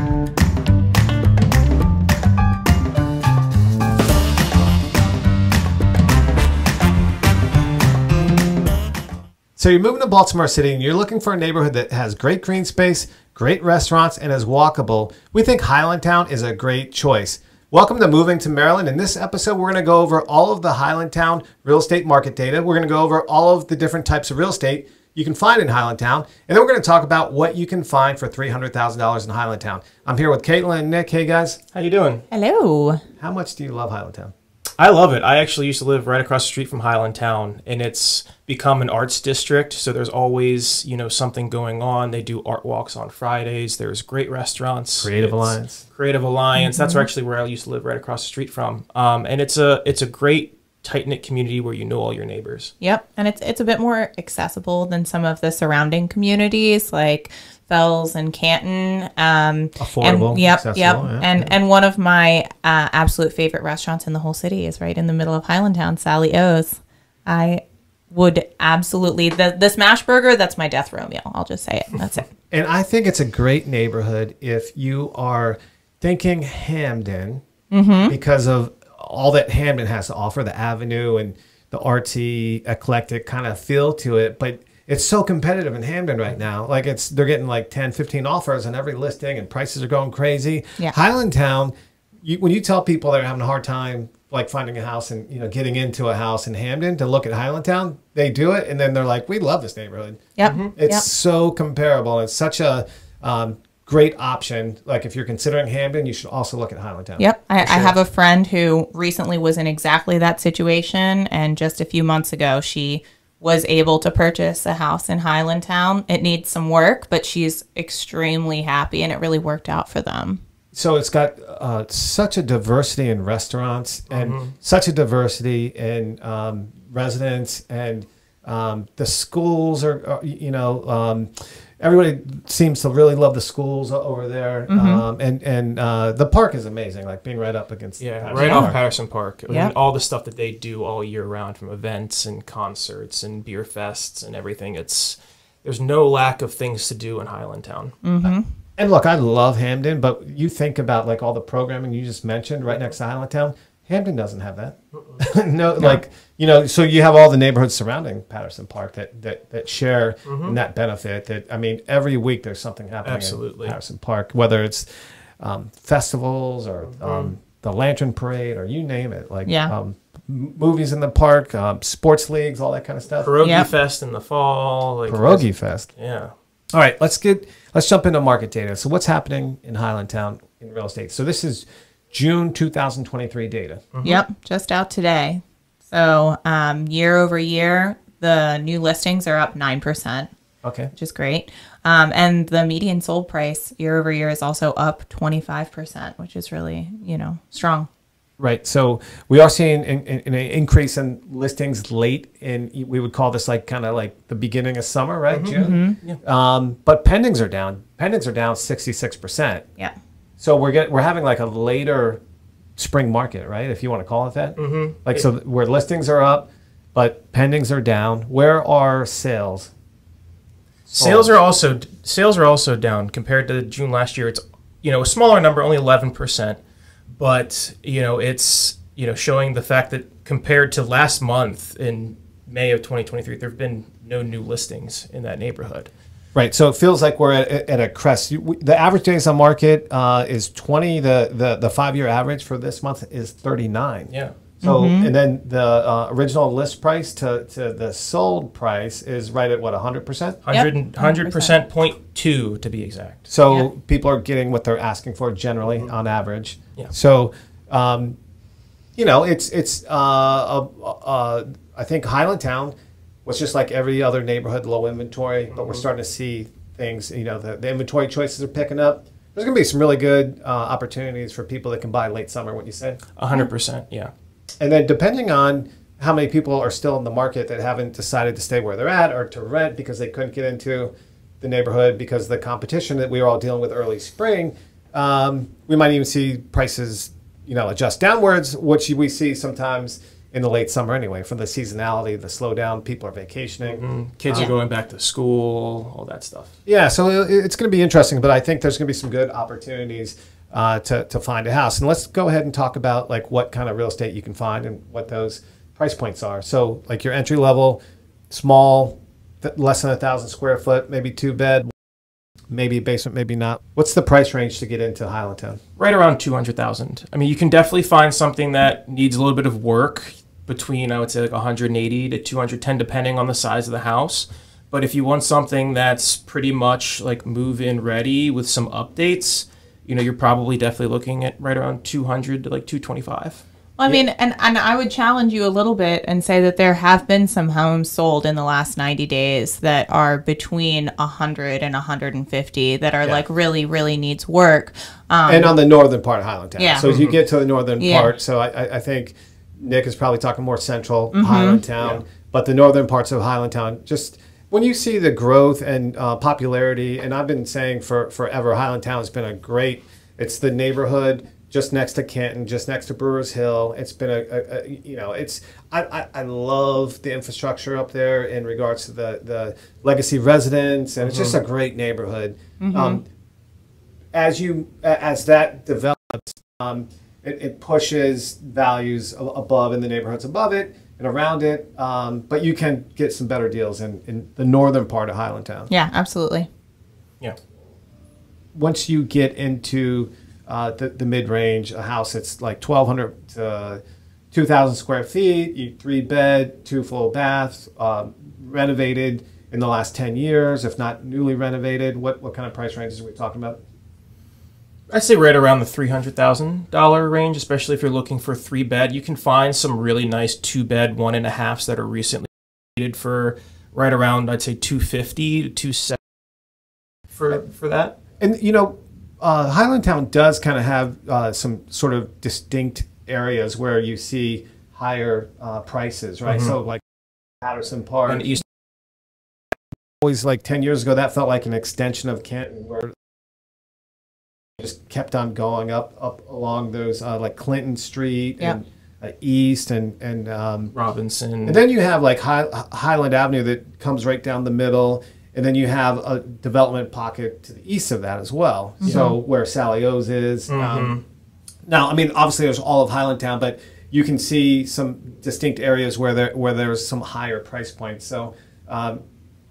So you're moving to Baltimore City and you're looking for a neighborhood that has great green space, great restaurants, and is walkable. We think Highlandtown is a great choice. Welcome to Moving to Maryland. In this episode, we're going to go over all of the Highlandtown real estate market data. We're going to go over all of the different types of real estate you can find in Highlandtown. And then we're going to talk about what you can find for $300,000 in Highlandtown. I'm here with Caitlin and Nick. Hey, guys. How you doing? Hello. How much do you love Highlandtown? I love it. I actually used to live right across the street from Highlandtown, and it's become an arts district. So there's always, something going on. They do art walks on Fridays. There's great restaurants. Creative Alliance. Creative Alliance. That's actually where I used to live, right across the street from. And it's a great tight-knit community where you know all your neighbors. Yep, and it's a bit more accessible than some of the surrounding communities like Fells and Canton. Affordable. And, yep. Yeah, and one of my absolute favorite restaurants in the whole city is right in the middle of Highlandtown, Sally O's. I would absolutely, the smash burger, that's my death row meal. I'll just say it. That's it. And I think it's a great neighborhood if you are thinking Hamden because of all that Hamden has to offer, the avenue and the artsy, eclectic kind of feel to it. But it's so competitive in Hamden right now. Like they're getting like 10, 15 offers on every listing and prices are going crazy. Yeah. Highlandtown, when you tell people they're having a hard time like finding a house and getting into a house in Hamden to look at Highlandtown, they do it and then they're like, we love this neighborhood. Yep. It's so comparable. It's such a great option. Like if you're considering Hamden, you should also look at Highlandtown. Yep. I have a friend who recently was in exactly that situation, and just a few months ago she was able to purchase a house in Highlandtown. It needs some work, but she's extremely happy, and it really worked out for them. So it's got such a diversity in restaurants and such a diversity in residents, and the schools are, everybody seems to really love the schools over there. And the park is amazing, like being right up against off Patterson Park. I mean, Yeah. all the stuff that they do all year round, from events and concerts and beer fests and everything. There's no lack of things to do in Highlandtown. And look, I love Hamden, but you think about like all the programming you just mentioned right next to Highlandtown. Hamden doesn't have that. So you have all the neighborhoods surrounding Patterson Park that share in that benefit. That, I mean, every week there's something happening in Patterson Park, whether it's festivals or the Lantern Parade or you name it. Like movies in the park, sports leagues, all that kind of stuff. Pierogi Fest in the fall. Pierogi Fest. Yeah. All right, let's jump into market data. So what's happening in Highlandtown in real estate? So this is June 2023 data. Yep, just out today. So year over year, the new listings are up 9%. Okay. Which is great. And the median sold price year over year is also up 25%, which is really, strong. Right. So we are seeing an increase in listings late in, we would call this like kind of like the beginning of summer, right? June. Yeah. But pendings are down. Pendings are down 66%. Yeah. So we're having like a later spring market, right? If you want to call it that. So where listings are up, but pendings are down. Where are sales? Sales are also down compared to June last year. It's a smaller number, only 11%, but it's showing the fact that compared to last month in May of 2023, there have been no new listings in that neighborhood. Right, so it feels like we're at a crest. The average days on market is 20. The 5-year average for this month is 39. Yeah. So and then the original list price to the sold price is right at what, 100%? 100% 0.2 to be exact. So people are getting what they're asking for generally on average. Yeah. So I think Highlandtown was just like every other neighborhood, low inventory, but we're starting to see things, the inventory choices are picking up. There's going to be some really good opportunities for people that can buy late summer, what you say? 100%, yeah. And then depending on how many people are still in the market that haven't decided to stay where they're at or to rent because they couldn't get into the neighborhood because of the competition that we were all dealing with early spring, we might even see prices, adjust downwards, which we see sometimes in the late summer anyway, from the seasonality, the slowdown, people are vacationing. Kids are going back to school, all that stuff. Yeah, so it's going to be interesting, but I think there's going to be some good opportunities to find a house. And let's go ahead and talk about like what kind of real estate you can find and what those price points are. So like your entry level, small, less than 1,000 square foot, maybe 2-bed, maybe a basement, maybe not. What's the price range to get into Highlandtown? Right around 200,000. I mean, you can definitely find something that needs a little bit of work between, I would say, like 180 to 210, depending on the size of the house. But if you want something that's pretty much like move-in ready with some updates, you know, you're probably definitely looking at right around 200 to like 225. Well, I mean, and I would challenge you a little bit and say that there have been some homes sold in the last 90 days that are between 100 and 150 that are like really, really needs work. And on the northern part of Highlandtown. Yeah. So as you get to the northern part, so I think Nick is probably talking more central Highlandtown, but the northern parts of Highlandtown, just when you see the growth and popularity, and I've been saying forever, Highlandtown has been a great, it's the neighborhood just next to Canton, just next to Brewers Hill. It's been I love the infrastructure up there in regards to the legacy residents, and it's just a great neighborhood. As that develops, it pushes values above in the neighborhoods above it and around it, but you can get some better deals in the northern part of Highlandtown. Yeah, absolutely. Yeah. Once you get into the mid-range, a house that's like 1,200 to 2,000 square feet, 3-bed, 2 full baths, renovated in the last 10 years, if not newly renovated. What kind of price ranges are we talking about? I'd say right around the $300,000 range, especially if you're looking for a 3-bed. You can find some really nice 2-bed 1.5s that are recently rated for right around, I'd say, 250 to 270 for that. And you know, Highlandtown does kind of have some sort of distinct areas where you see higher prices, right? So like Patterson Park. And East. Always like 10 years ago, that felt like an extension of Canton, where it just kept on going up along those like Clinton Street and East and Robinson. And then you have like Highland Avenue that comes right down the middle. And then you have a development pocket to the east of that as well. So where Sally O's is. Now, I mean, obviously there's all of Highlandtown, but you can see some distinct areas where there's some higher price points. So,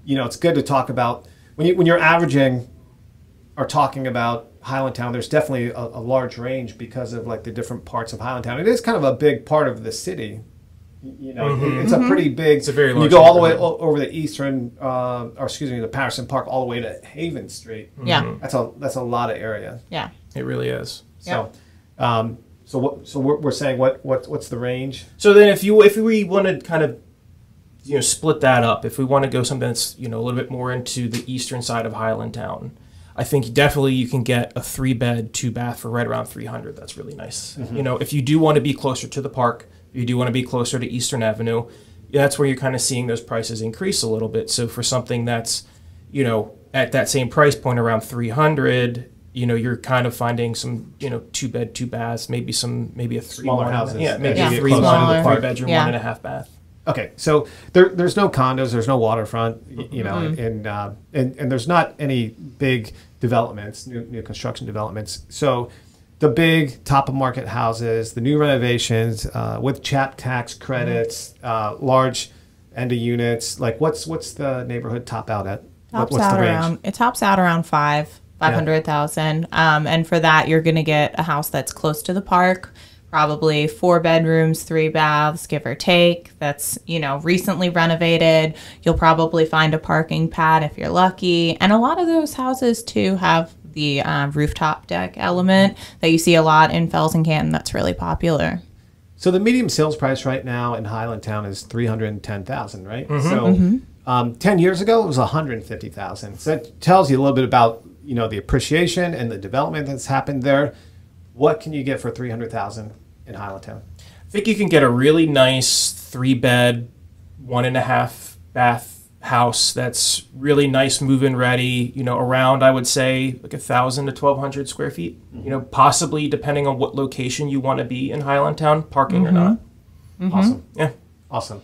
you know, it's good to talk about when you're averaging or talking about Highlandtown. There's definitely a large range because of like the different parts of Highlandtown. It is kind of a big part of the city. You know, it's a pretty big. It's a very large. You go all the way over the eastern, or excuse me, the Patterson Park, all the way to Haven Street. Yeah, that's a lot of area. Yeah, it really is. So, so we're saying what's the range? So then, if we want to kind of, you know, split that up, if we want to go something that's, you know, a little bit more into the eastern side of Highlandtown, I think definitely you can get a 3-bed 2-bath for right around 300. That's really nice. You know, if you do want to be closer to the park. You do want to be closer to Eastern Avenue. That's where you're kind of seeing those prices increase a little bit. So for something that's, you know, at that same price point around 300, you know, you're kind of finding some, you know, 2-bed 2-baths, maybe a 3 smaller houses. maybe a 3-bedroom 1.5 bath. Okay, so there's no condos, there's no waterfront, you know, and there's not any big developments, new construction developments. So the big top of market houses, the new renovations with CHAP tax credits, large end of units. Like what's the neighborhood top out at? What's the range? It tops out around 500,000. And for that, you're going to get a house that's close to the park, probably 4 bedrooms, 3 baths, give or take. That's, you know, recently renovated. You'll probably find a parking pad if you're lucky. And a lot of those houses too have the rooftop deck element that you see a lot in Fells and Canton. That's really popular. So the medium sales price right now in Highlandtown is $310,000, right? So 10 years ago it was $150,000. So that tells you a little bit about, you know, the appreciation and the development that's happened there. What can you get for $300,000 in Highlandtown? I think you can get a really nice 3-bed, 1.5 bath house that's really nice, move-in ready, you know, around, I would say, like 1,000 to 1,200 square feet, you know, possibly depending on what location you want to be in Highlandtown, parking or not. Awesome. Yeah. Awesome.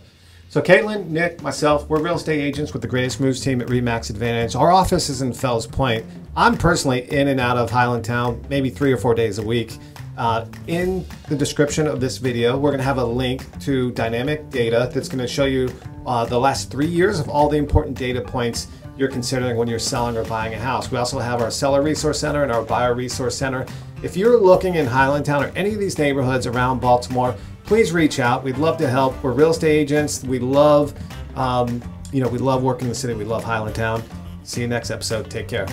So Caitlin, Nick, myself, we're real estate agents with the Greatest Moves team at RE/MAX Advantage. Our office is in Fells Point. I'm personally in and out of Highlandtown maybe 3 or 4 days a week. In the description of this video, we're going to have a link to dynamic data that's going to show you the last 3 years of all the important data points you're considering when you're selling or buying a house. We also have our Seller Resource Center and our Buyer Resource Center. If you're looking in Highlandtown or any of these neighborhoods around Baltimore, please reach out. We'd love to help. We're real estate agents. We love, we love working in the city. We love Highlandtown. See you next episode. Take care.